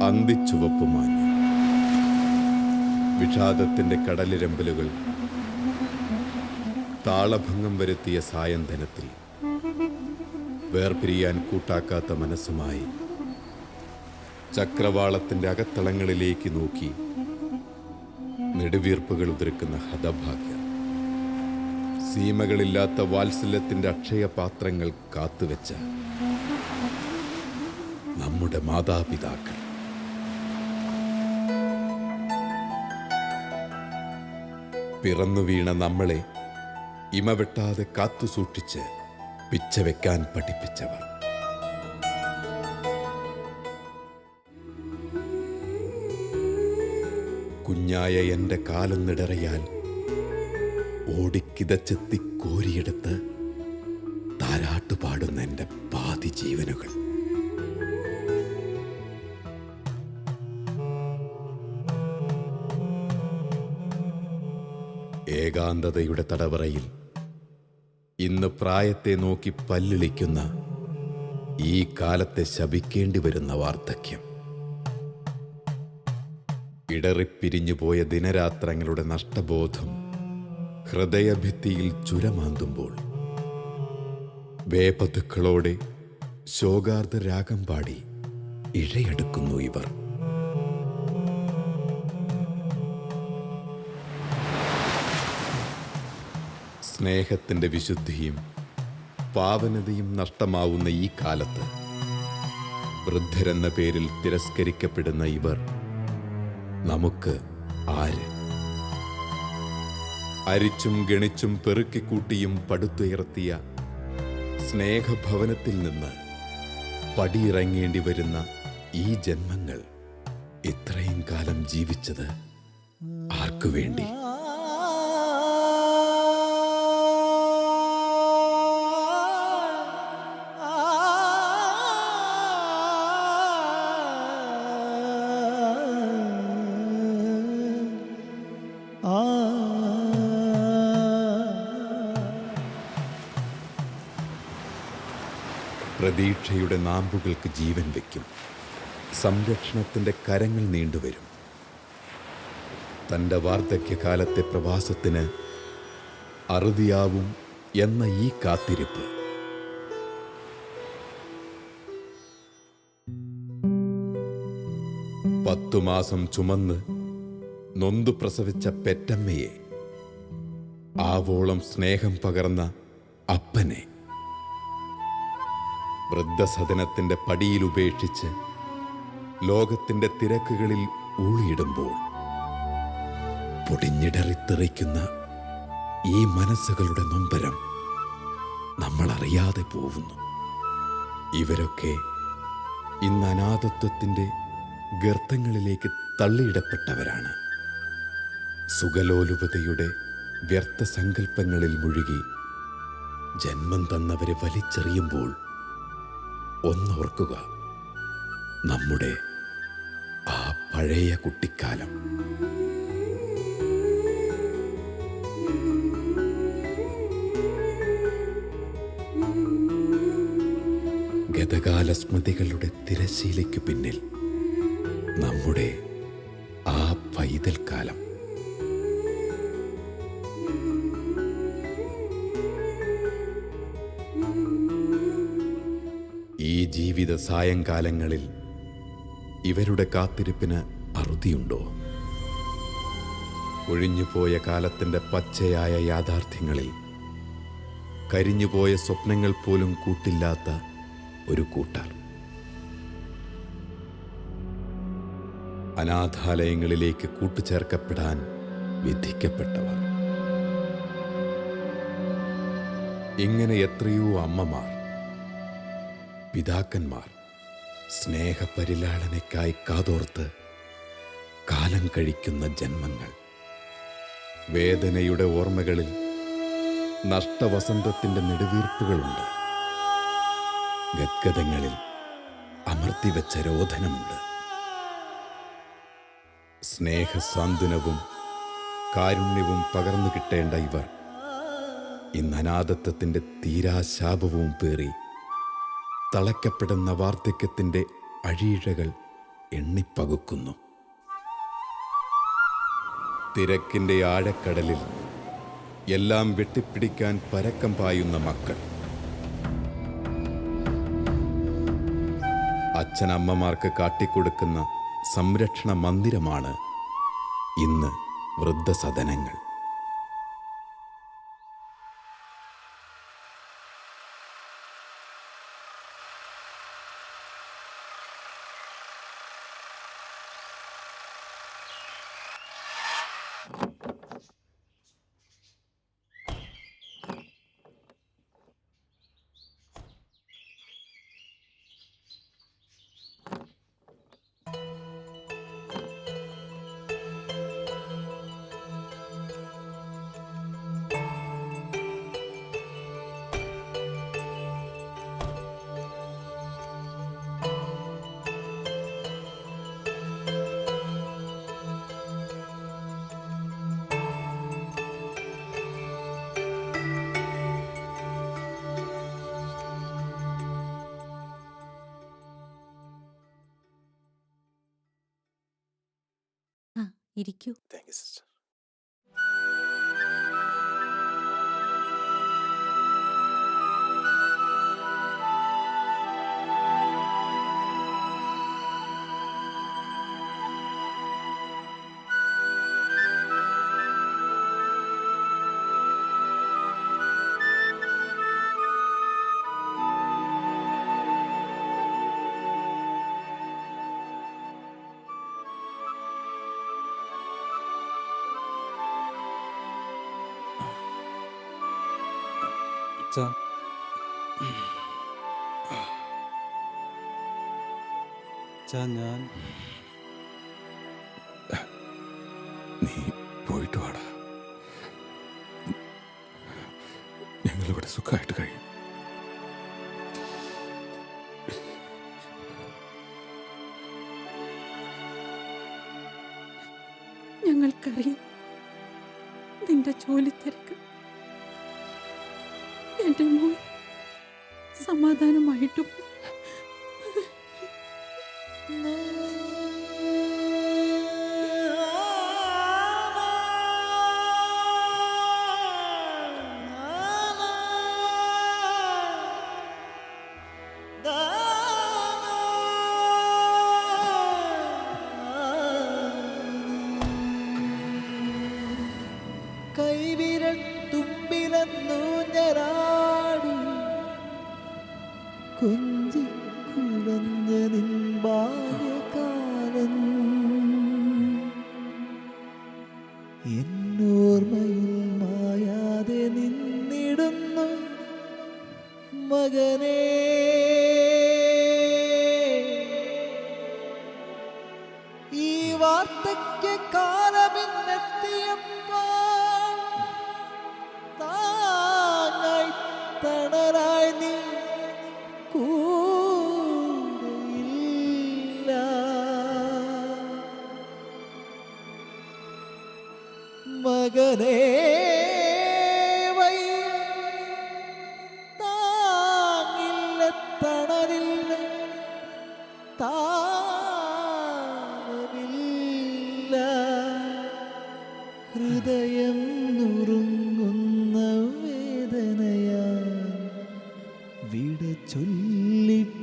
അന്തിച്ചുവപ്പ് മാഞ്ഞു. വിഷാദത്തിന്റെ കടലിരമ്പലുകൾ താളഭംഗം വരുത്തിയ സായന്തനത്തിൽ വേർപിരിയാൻ കൂട്ടാക്കാത്ത മനസ്സുമായി ചക്രവാളത്തിന്റെ അകത്തളങ്ങളിലേക്ക് നോക്കി നെടുവീർപ്പുകൾ ഉതിർക്കുന്ന ഹതഭാഗ്യർ, സീമകളില്ലാത്ത വാത്സല്യത്തിന്റെ അക്ഷയപാത്രങ്ങൾ കാത്തുവെച്ച നമ്മുടെ മാതാപിതാക്കൾ. പിറന്നു വീണ നമ്മളെ ഇമവെട്ടാതെ കാത്തുസൂക്ഷിച്ച് പിച്ചവെക്കാൻ പഠിപ്പിച്ചവർ. കുഞ്ഞായ എൻ്റെ കാലൊന്നിടറിയാൽ ഓടിക്കിതച്ചെത്തി കോരിയെടുത്ത് താരാട്ടുപാടുന്ന എൻ്റെ പാതി ജീവനുകൾ. ഏകാന്തതയുടെ തടവറയിൽ ഇന്ന് പ്രായത്തെ നോക്കി പല്ലിളിക്കുന്ന ഈ കാലത്തെ ശപിക്കേണ്ടി വരുന്ന വാർദ്ധക്യം. ഇടറിപ്പിരിഞ്ഞുപോയ ദിനരാത്രങ്ങളുടെ നഷ്ടബോധം ഹൃദയഭിത്തിയിൽ ചുരമാന്തുമ്പോൾ വേപതുക്കളോടെ ശോകാർദ്ധ രാഗം പാടി ഇഴയെടുക്കുന്നു ഇവർ. സ്നേഹത്തിന്റെ വിശുദ്ധിയും പാവനതയും നഷ്ടമാവുന്ന ഈ കാലത്ത് വൃദ്ധരെന്ന പേരിൽ തിരസ്കരിക്കപ്പെടുന്ന ഇവർ നമുക്ക് ആര്? അരിച്ചും ഗണിച്ചും പെറുക്കിക്കൂട്ടിയും പടുത്തുയർത്തിയ സ്നേഹഭവനത്തിൽ നിന്ന് പടിയിറങ്ങേണ്ടി വരുന്ന ഈ ജന്മങ്ങൾ ഇത്രയും കാലം ജീവിച്ചത് ആർക്കു വേണ്ടി? പ്രതീക്ഷയുടെ നാമ്പുകൾക്ക് ജീവൻ വയ്ക്കും. സംരക്ഷണത്തിൻ്റെ കരങ്ങൾ നീണ്ടുവരും. തൻ്റെ വാർദ്ധക്യകാലത്തെ പ്രവാസത്തിന് അറുതിയാവും എന്ന ഈ കാത്തിരിപ്പ് പത്തു മാസം ചുമന്ന് നൊന്തു പ്രസവിച്ച പെറ്റമ്മയെ, ആവോളം സ്നേഹം പകർന്ന അപ്പനെ വൃദ്ധസദനത്തിന്റെ പടിയിൽ ഉപേക്ഷിച്ച് ലോകത്തിന്റെ തിരക്കുകളിൽ ഊളിയിടുമ്പോൾ പൊടിഞ്ഞിടറിത്തെറിക്കുന്ന ഈ മനസ്സുകളുടെ നൊമ്പരം നമ്മൾ അറിയാതെ പോവുന്നു. ഇവരൊക്കെ ഇന്ന് അനാഥത്വത്തിന്റെ ഗർത്തങ്ങളിലേക്ക് തള്ളിയിടപ്പെട്ടവരാണ്. സുഖലോലുപതയുടെ വ്യർത്ഥ സങ്കല്പങ്ങളിൽ മുഴുകി ജന്മം തന്നവരെ വലിച്ചെറിയുമ്പോൾ ഒന്നോർക്കുക, നമ്മുടെ ആ പഴയ കുട്ടിക്കാലം. ഗതകാല സ്മൃതികളുടെ തിരശീലയ്ക്കു പിന്നിൽ നമ്മുടെ ആ പൈതൽ കാലം. ഈ ജീവിത സായങ്കാലങ്ങളിൽ ഇവരുടെ കാത്തിരിപ്പിന് അറുതിയുണ്ടോ? ഒഴിഞ്ഞുപോയ കാലത്തിൻ്റെ പച്ചയായ യാഥാർത്ഥ്യങ്ങളിൽ കരിഞ്ഞുപോയ സ്വപ്നങ്ങൾ പോലും കൂട്ടില്ലാത്ത ഒരു കൂട്ടർ. അനാഥാലയങ്ങളിലേക്ക് കൂട്ടുചേർക്കപ്പെടാൻ വിധിക്കപ്പെട്ടവർ. ഇങ്ങനെ എത്രയോ അമ്മമാർ, പിതാക്കന്മാർ സ്നേഹപരിലാളനയ്ക്കായി കാതോർത്ത് കാലം കഴിക്കുന്ന ജന്മങ്ങൾ. വേദനയുടെ ഓർമ്മകളിൽ നഷ്ടവസന്തത്തിന്റെ നെടുവീർപ്പുകളുണ്ട്. ഗദ്ഗതങ്ങളിൽ അമർത്തിവെച്ച രോധനമുണ്ട്. സ്നേഹസാന്ത്വനവും കാരുണ്യവും പകർന്നു കിട്ടേണ്ട ഇവർ ഇന്ന് അനാഥത്വത്തിന്റെ തീരാശാപവും പേറി തളയ്ക്കപ്പെടുന്ന വാർദ്ധക്യത്തിൻ്റെ അഴിയിഴകൾ എണ്ണിപ്പകുക്കുന്നു. തിരക്കിൻ്റെ ആഴക്കടലിൽ എല്ലാം വെട്ടിപ്പിടിക്കാൻ പരക്കം പായുന്ന മക്കൾ. അച്ഛനമ്മമാർക്ക് കാട്ടിക്കൊടുക്കുന്ന സംരക്ഷണ മന്ദിരമാണ് ഇന്ന് വൃദ്ധസദനങ്ങൾ. ഇരിക്കൂ. Thank you sister. ഞാൻ നീ പോയിട്ട് വാടാ. ഞങ്ങളിവിടെ സുഖമായിട്ട് കഴിയും. ഞങ്ങൾക്കറിയാം നിന്റെ ജോലി തിരക്ക്. എന്റെ മോൻ സമാധാനമായിട്ടും കൈവിരൽ തുമ്പിലെന്നു ഞരാടി കൊഞ്ചി കുഴഞ്ഞ നിൻ ബാല്യകാലം എന്നോർമ്മയിൽ മായാതെ നിന്നിടുന്നു മകനേ. ഈ വാർത്തയ്ക്ക് കാലമിന്നെത്തിയപ്പോൾ താങ്ങായി തണലായി നീ കൂടെയില്ല. മകനേ വയ്യ, താങ്ങില്ല തണലില്ല, താങ്ങമില്ല. ഹൃദയം നുറുങ്ങുന്ന വേദനയാ വിട ചൊല്ലിപ്പിരിയുന്നു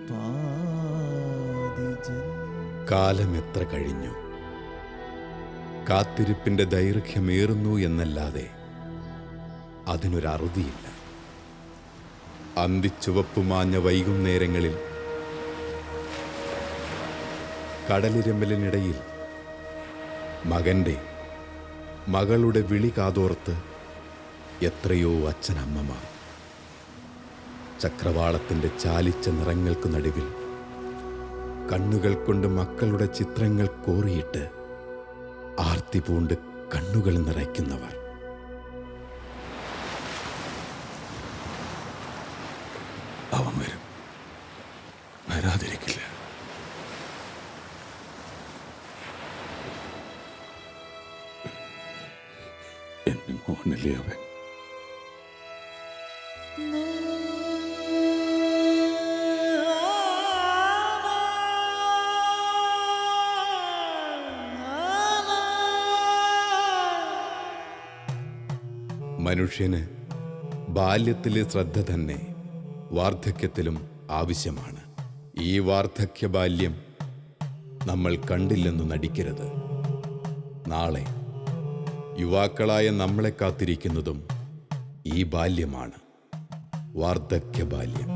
പാതിജൻ. കാലം എത്ര കഴിഞ്ഞു, കാത്തിരിപ്പിന്റെ ദൈർഘ്യമേറുന്നു എന്നല്ലാതെ അതിനൊരറുതിയില്ല. അന്തിച്ചുവപ്പുമാഞ്ഞ വൈകുന്നേരങ്ങളിൽ കടലിരമ്പലിനിടയിൽ മകളുടെ വിളി കാതോർത്ത് എത്രയോ അച്ഛനമ്മമാർ. ചക്രവാളത്തിൻ്റെ ചാലിച്ച നിറങ്ങൾക്കു നടുവിൽ കണ്ണുകൾ കൊണ്ട് മക്കളുടെ ചിത്രങ്ങൾ കോറിയിട്ട് ആർത്തി പൂണ്ട് കണ്ണുകൾ നിറയ്ക്കുന്നവർ. അവൻ വരും, വരാതിരിക്കില്ല. എന്റെ മോനല്ലേ അവൻ. മനുഷ്യന് ബാല്യത്തിലെ ശ്രദ്ധ തന്നെ വാർദ്ധക്യത്തിലും ആവശ്യമാണ്. ഈ വാർദ്ധക്യ ബാല്യം നമ്മൾ കണ്ടില്ലെന്ന് നടിക്കരുത്. നാളെ യുവാക്കളായ നമ്മളെ കാത്തിരിക്കുന്നതും ഈ ബാല്യമാണ്, വാർദ്ധക്യ ബാല്യം.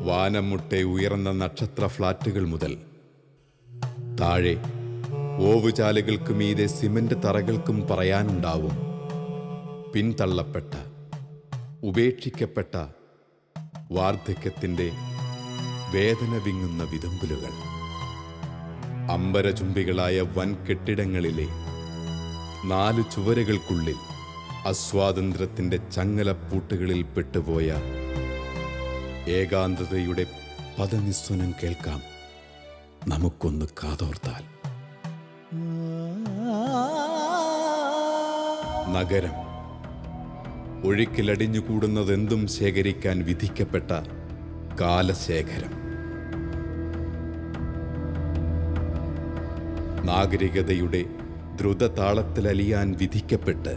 വാനം മുട്ടെ ഉയർന്ന നക്ഷത്ര ഫ്ലാറ്റുകൾ മുതൽ താഴെ ഓവുചാലുകൾക്ക് മീതെ സിമന്റ് തറകൾക്കും പറയാനുണ്ടാവും പിന്തള്ളപ്പെട്ട, ഉപേക്ഷിക്കപ്പെട്ട വാർദ്ധക്യത്തിൻ്റെ വേദന വിങ്ങുന്ന വിതുമ്പലുകൾ. അമ്പരചുംബികളായ വൻ കെട്ടിടങ്ങളിലെ 4 ചുവരുകൾക്കുള്ളിൽ അസ്വാതന്ത്ര്യത്തിൻ്റെ ചങ്ങലപ്പൂട്ടുകളിൽ പെട്ടുപോയ ഏകാന്തതയുടെ പദനിസ്വനം കേൾക്കാം നമുക്കൊന്ന് കാതോർത്താൽ. നഗരം ഒഴുക്കിലടിഞ്ഞുകൂടുന്നതെന്തും ശേഖരിക്കാൻ വിധിക്കപ്പെട്ട കാലശേഖരം. നാഗരികതയുടെ ദ്രുതതാളത്തിലലിയാൻ വിധിക്കപ്പെട്ട്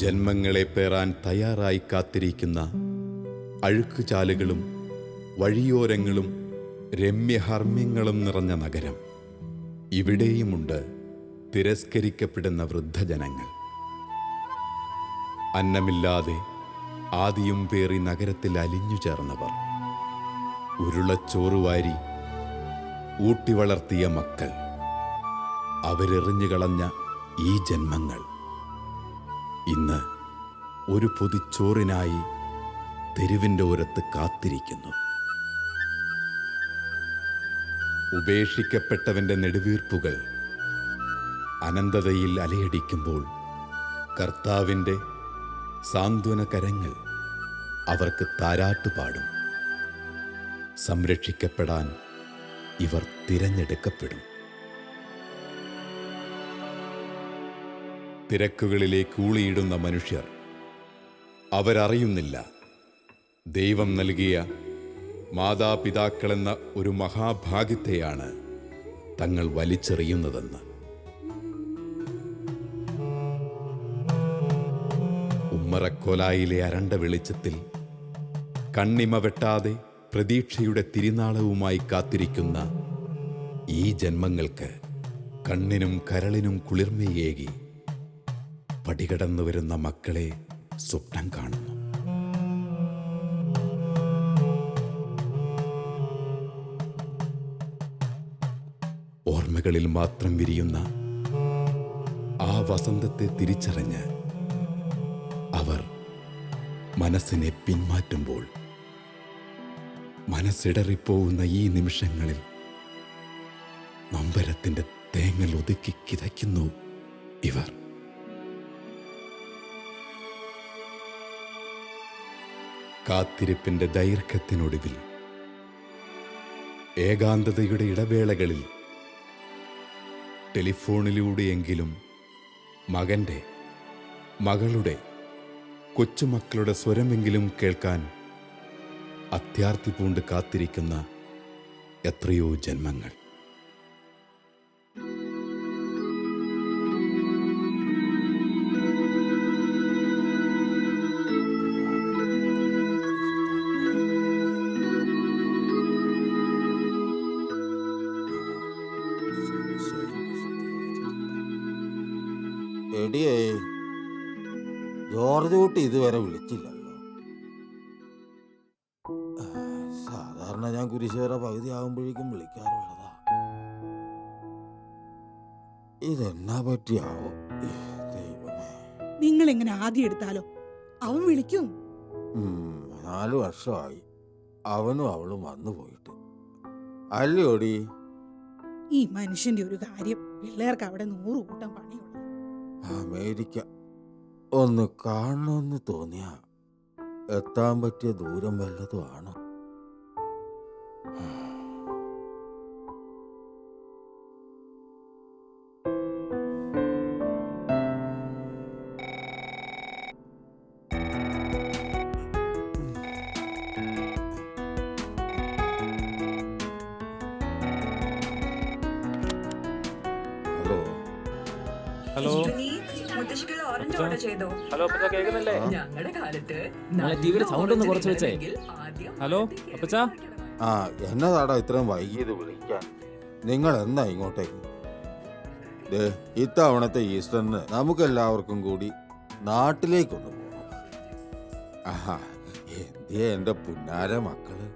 ജന്മങ്ങളെ പേറാൻ തയ്യാറായി കാത്തിരിക്കുന്ന അഴുക്കുചാലുകളും വഴിയോരങ്ങളും രമ്യഹർമ്മ്യങ്ങളും നിറഞ്ഞ നഗരം. ഇവിടെയുമുണ്ട് തിരസ്കരിക്കപ്പെടുന്ന വൃദ്ധജനങ്ങൾ. അന്നമില്ലാതെ ആദിയും പേറി നഗരത്തിൽ അലിഞ്ഞു ചേർന്നവർ. ഉരുളച്ചോറുവാരി ഊട്ടി വളർത്തിയ മക്കൾ. അവരെറിഞ്ഞുകളഞ്ഞ ഈ ജന്മങ്ങൾ ഇന്ന് ഒരു പൊതിച്ചോറിനായി തെരുവിൻ്റെ ഓരത്ത് കാത്തിരിക്കുന്നു. ഉപേക്ഷിക്കപ്പെട്ടവൻ്റെ നെടുവീർപ്പുകൾ അനന്തതയിൽ അലയടിക്കുമ്പോൾ കർത്താവിൻ്റെ സാന്ത്വന കരങ്ങൾ അവർക്ക് താരാട്ടുപാടും. സംരക്ഷിക്കപ്പെടാൻ ഇവർ തിരഞ്ഞെടുക്കപ്പെടും. തിരക്കുകളിലേക്ക് ഊളിയിടുന്ന മനുഷ്യർ അവരറിയുന്നില്ല ദൈവം നൽകിയ മാതാപിതാക്കളെന്ന ഒരു മഹാഭാഗ്യത്തെയാണ് തങ്ങൾ വലിച്ചെറിയുന്നതെന്ന്. ഉമ്മറക്കോലായിലെ അരണ്ട വെളിച്ചത്തിൽ കണ്ണിമ വെട്ടാതെ പ്രതീക്ഷയുടെ തിരുനാളവുമായി കാത്തിരിക്കുന്ന ഈ ജന്മങ്ങൾക്ക് കണ്ണിനും കരളിനും കുളിർമയേകി പടികടന്നു വരുന്ന മക്കളെ സ്വപ്നം കാണുന്നു. ഓർമ്മകളിൽ മാത്രം വിരിയുന്ന ആ വസന്തത്തെ തിരിച്ചറിഞ്ഞ് അവർ മനസ്സിനെ പിന്മാറ്റുമ്പോൾ മനസ്സിടറിപ്പോകുന്ന ഈ നിമിഷങ്ങളിൽ നൊമ്പരത്തിൻ്റെ തേങ്ങൽ ഒതുക്കി കിതയ്ക്കുന്നു ഇവർ. കാത്തിരിപ്പിൻ്റെ ദൈർഘ്യത്തിനൊടുവിൽ ഏകാന്തതയുടെ ഇടവേളകളിൽ ടെലിഫോണിലൂടെയെങ്കിലും മകൻ്റെ, മകളുടെ, കൊച്ചുമക്കളുടെ സ്വരമെങ്കിലും കേൾക്കാൻ അത്യാർത്തി പൂണ്ട് കാത്തിരിക്കുന്ന എത്രയോ ജന്മങ്ങൾ. എടിയേ, ജോർജ് കുട്ടി ഇതുവരെ വിളിച്ചില്ലല്ലോ. സാധാരണ ഞാൻ കുരിശുവര പകുതി ആകുമ്പോഴേക്കും വിളിക്കാറുള്ളതാ. ഇതെന്നാ പറ്റിയാവോ ദൈവമേ. നിങ്ങൾ എങ്ങനെ ആദ്യം എടുത്താലോ? അവൻ വിളിക്കും. 4 വർഷമായി അവനും അവളും വന്നു പോയിട്ട്. അല്ലയോടി? ഈ മനുഷ്യന്റെ ഒരു കാര്യം, പിള്ളേർക്ക് അവിടെ 100 കൂട്ടം പണിയുള്ളൂ. അമേരിക്ക ഒന്ന് കാണണമെന്ന് തോന്നിയ എത്താൻ പറ്റിയ ദൂരം വല്ലതും ആണോ? ഹലോ, ഹലോ മുത്തശ്ശിക്കുള്ള ഓറഞ്ച് ഓർഡർ ചെയ്തോ? ഹലോ അപ്പച്ചാ കേൾക്കുന്നില്ലേ? ഞങ്ങളുടെ കാലത്ത് ടിവിയുടെ സൗണ്ട് ഒന്ന് കുറച്ച് വെച്ചേ. ഹലോ അപ്പച്ചാ. ആ എന്നതാടാ ഇത്രയും വൈകിയത് വിളിക്കാൻ? നിങ്ങൾ എന്നാ ഇങ്ങോട്ടേക്ക്? ദേ ഇത്തവണത്തെ ഈസ്റ്ററിന് നമുക്കെല്ലാവർക്കും കൂടി നാട്ടിലേക്കൊന്ന് പോകണം. ആഹാ എന്തിയെ എൻ്റെ പുന്നാര മക്കള്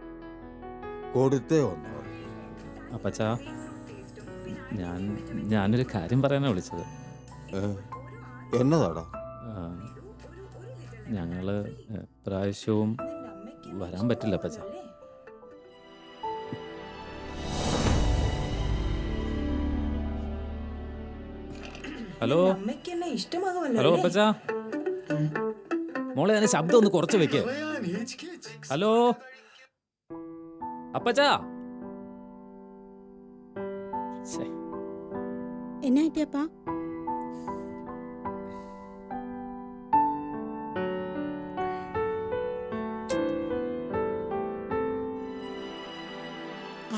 കൊടുത്തേ ഒന്നോ. അപ്പച്ചാ ഞാനൊരു കാര്യം പറയാനാണ് വിളിച്ചത്. എന്നതാടാ? ഞങ്ങള് പ്രാവശ്യവും വരാൻ പറ്റില്ല അപ്പച്ചാ. Hello hello അപ്പച്ചാ. മോളെ അതിന് ശബ്ദം ഒന്ന് കുറച്ച് വെക്കേ. ഹലോ അപ്പച്ചാ. എന്നാ പറ്റിയപ്പാ?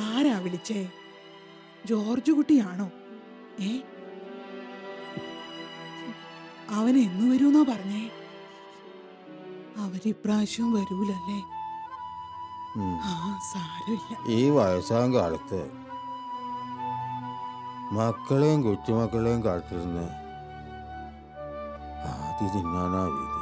ആരാ വിളിച്ചേ? ജോർജ് കുട്ടിയാണോ? അവൻ എന്ന് വരൂന്നാ പറഞ്ഞേ? അവരിപ്രാവശ്യം വരൂലല്ലേ? ആ സാരമില്ല. ഈ വയസ്സാം കാലത്ത് മക്കളെയും കൊച്ചുമക്കളെയും കാട്ടിരുന്ന് ആദ്യ തിന്നാനാ വീതി.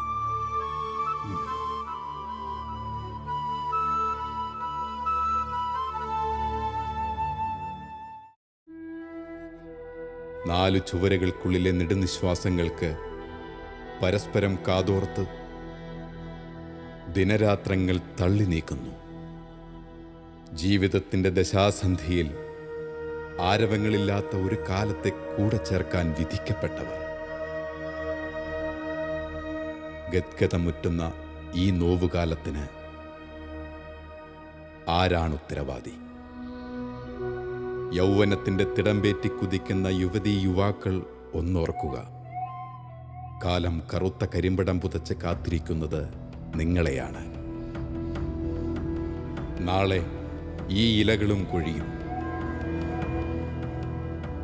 നാലു ചുവരുകൾക്കുള്ളിലെ നെടുനിശ്വാസങ്ങൾക്ക് പരസ്പരം കാതോർത്ത് ദിനരാത്രങ്ങൾ തള്ളി നീക്കുന്നു. ജീവിതത്തിൻ്റെ ദശാസന്ധിയിൽ ആരവങ്ങളില്ലാത്ത ഒരു കാലത്തെ കൂടെ ചേർക്കാൻ വിധിക്കപ്പെട്ടവർ. ഗദ്ഗതമുറ്റുന്ന ഈ നോവുകാലത്തിന് ആരാണ് ഉത്തരവാദി? യൗവനത്തിൻ്റെ തിടമ്പേറ്റി കുതിക്കുന്ന യുവതീ യുവാക്കൾ ഒന്നോർക്കുക. കാലം കറുത്ത കരിമ്പടം പുതച്ച് കാത്തിരിക്കുന്നത് നിങ്ങളെയാണ്. നാളെ ഈ ഇലകളും കൊഴിയും.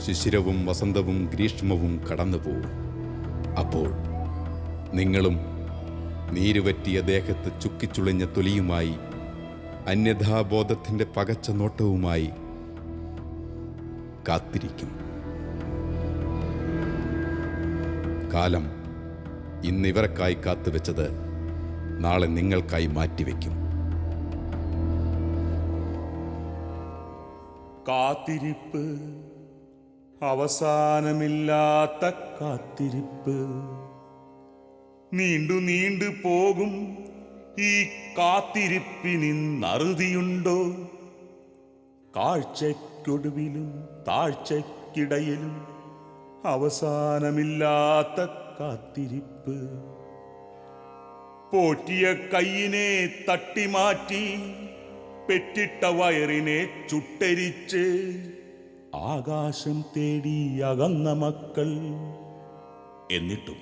ശിശിരവും വസന്തവും ഗ്രീഷ്മവും കടന്നുപോകും. അപ്പോൾ നിങ്ങളും നീരുവറ്റിയ ദേഹത്ത് ചുക്കിച്ചുളിഞ്ഞ തൊലിയുമായി, അന്യഥാബോധത്തിൻ്റെ പകച്ച നോട്ടവുമായി കാത്തിരിക്കും. കാലം ഇന്നിവർക്കായി കാത്തുവെച്ചത് നാളെ നിങ്ങൾക്കായി മാറ്റിവെക്കും. കാത്തിരിപ്പ്, അവസാനമില്ലാത്ത കാത്തിരിപ്പ്. നീണ്ടു നീണ്ടു പോകും ഈ കാത്തിരിപ്പിനിന്നറുതിയുണ്ടോ? കാഴ്ചയ്ക്കൊടുവിലും താഴ്ചയ്ക്കിടയിലും അവസാനമില്ലാത്ത കാത്തിരിപ്പ്. പോറ്റിയ കയ്യിനെ തട്ടിമാറ്റി പെറ്റിട്ട വയറിനെ ചുട്ടരിച്ച് ആകാശം തേടി അകന്ന മക്കൾ. എന്നിട്ടും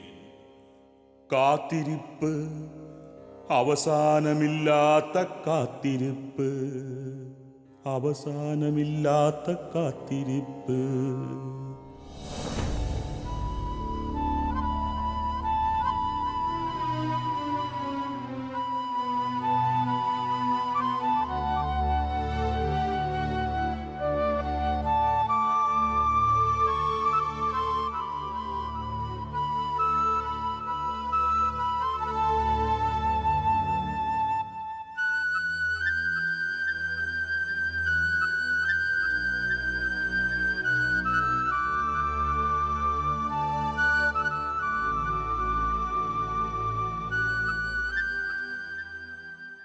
കാത്തിരിപ്പ്, അവസാനമില്ലാത്ത കാത്തിരിപ്പ്, അവസാനമില്ലാത്ത കാത്തിരിപ്പ്.